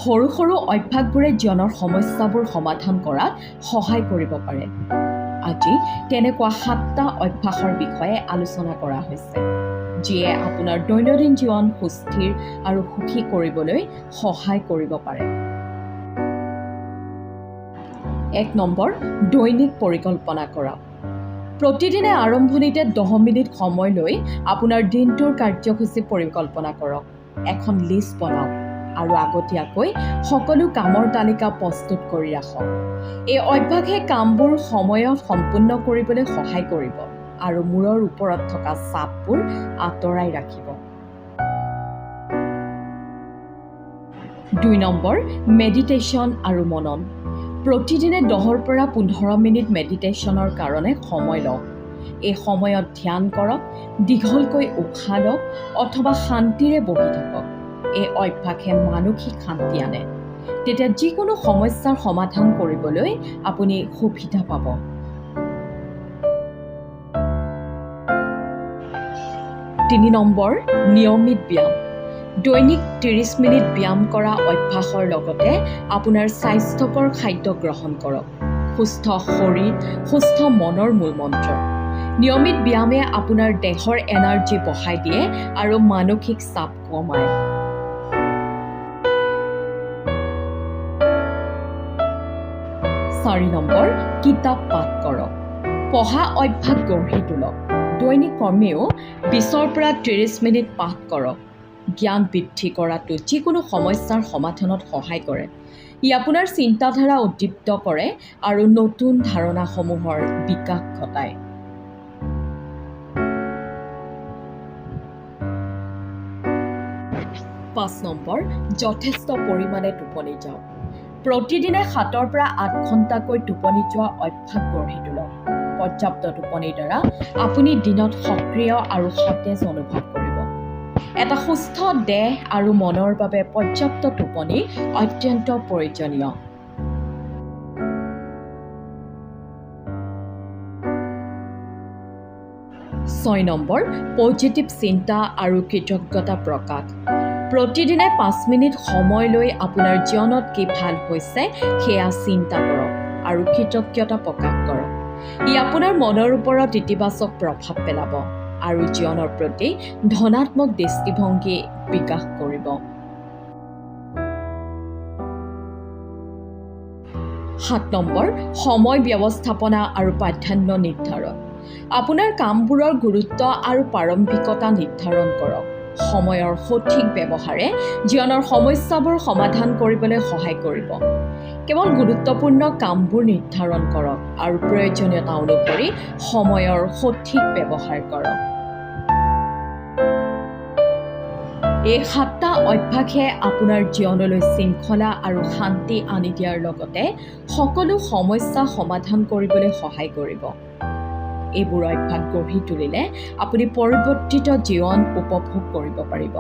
সৰু সৰু অভ্যাসবোৰে জীৱনৰ সমস্যাবোৰ সমাধান কৰাত সহায় কৰিব পাৰে। আজি তেনেকুৱা 7টা অভ্যাসৰ বিষয়ে আলোচনা কৰা হৈছে, যিয়ে আপোনাৰ দৈনন্দিন জীৱন সুস্থিৰ আৰু সুখী কৰিবলৈ সহায় কৰিব পাৰে। 1 নম্বৰ, দৈনিক পৰিকল্পনা কৰক। প্ৰতিদিনে আৰম্ভণিতে 10 মিনিট সময় লৈ আপোনাৰ দিনটোৰ কাৰ্যসূচী পৰিকল্পনা কৰক। এখন লিষ্ট বনাওক আৰু আগতীয়াকৈ সকলো কামৰ তালিকা প্ৰস্তুত কৰি ৰাখক। এই অভ্যাসে কামবোৰ সময়ত সম্পূৰ্ণ কৰিবলৈ সহায় কৰিব আৰু মূৰৰ ওপৰত থকা চাপবোৰ আঁতৰাই ৰাখিব। 2 নম্বৰ, মেডিটেশ্যন আৰু মনন। প্ৰতিদিনে 10ৰ পৰা 15 মিনিট মেডিটেশ্যনৰ কাৰণে সময় লওক। এই সময়ত ধ্যান কৰক, দীঘলকৈ উশাহ লওক অথবা শান্তিৰে বহি থাকক। এই অভ্যাসে মানসিক শান্তি আনে। তেতিয়া যিকোনো সমস্যাৰ সমাধান কৰিবলৈ আপুনি সুবিধা পাব। 3 নম্বৰ, নিয়মিত ব্যায়াম। দৈনিক 30 মিনিট ব্যায়াম কৰা অভ্যাসৰ লগতে আপোনাৰ স্বাস্থ্যকৰ খাদ্য গ্ৰহণ কৰক। সুস্থ শৰীৰ, সুস্থ মনৰ মূল মন্ত্ৰ। নিয়মিত ব্যায়ামে আপোনাৰ দেহৰ এনাৰ্জি বঢ়াই দিয়ে আৰু মানসিক চাপ কমায়। 4 নম্বৰ, কিতাপ পাঠ কৰক। পঢ়া অভ্যাস গঢ়ি তোলক। দৈনিক কমেও 20ৰ পৰা 30 মিনিট পাঠ কৰক। জ্ঞান বৃদ্ধি কৰাটো যিকোনো সমস্যাৰ সমাধানত সহায় কৰে। ই আপোনাৰ চিন্তাধাৰা উদ্দীপ্ত কৰে আৰু নতুন ধাৰণাসমূহৰ বিকাশ ঘটায়। 5 নম্বৰ, যথেষ্ট পৰিমাণে টোপনি যাওক। প্ৰতিদিনে 7ৰ পৰা 8 ঘণ্টাকৈ টোপনি যোৱা অভ্যাস গঢ়ি তোলক। পৰ্যাপ্ত টোপনিৰ দ্বাৰা আপুনি দিনত সক্ৰিয় আৰু সতেজ অনুভৱ কৰিব। এটা সুস্থ দেহ আৰু মনৰ বাবে পৰ্যাপ্ত টোপনি অত্যন্ত প্ৰয়োজনীয়। 6 নম্বৰ, পজিটিভ চিন্তা আৰু কৃতজ্ঞতা প্ৰকাশ। প্ৰতিদিনে 5 মিনিট সময় লৈ আপোনাৰ জীৱনত কি ভাল হৈছে সেয়া চিন্তা কৰক আৰু কৃতজ্ঞতা প্ৰকাশ কৰক। ই আপোনাৰ মনৰ ওপৰত ইতিবাচক প্ৰভাৱ পেলাব আৰু জীৱনৰ প্ৰতি ধনাত্মক দৃষ্টিভংগী বিকাশ কৰিব। 7 নম্বৰ, সময় ব্যৱস্থাপনা আৰু প্ৰাধান্য নিৰ্ধাৰণ। আপোনাৰ কামবোৰৰ গুৰুত্ব আৰু প্ৰাৰম্ভিকতা নিৰ্ধাৰণ কৰক। সময়ৰ সঠিক ব্যৱহাৰে জীৱনৰ সমস্যাবোৰ সমাধান কৰিবলৈ সহায় কৰিব। কেৱল গুৰুত্বপূৰ্ণ কামবোৰ নিৰ্ধাৰণ কৰক আৰু প্ৰয়োজনীয়তা অনুসৰি সময়ৰ সঠিক ব্যৱহাৰ কৰক। এই 7টা অভ্যাসে আপোনাৰ জীৱনলৈ শৃংখলা আৰু শান্তি আনি দিয়াৰ লগতে সকলো সমস্যা সমাধান কৰিবলৈ সহায় কৰিব। এইবোৰ অভ্যাস গঢ়ি তুলিলে আপুনি পৰিৱৰ্তিত জীৱন উপভোগ কৰিব পাৰিব।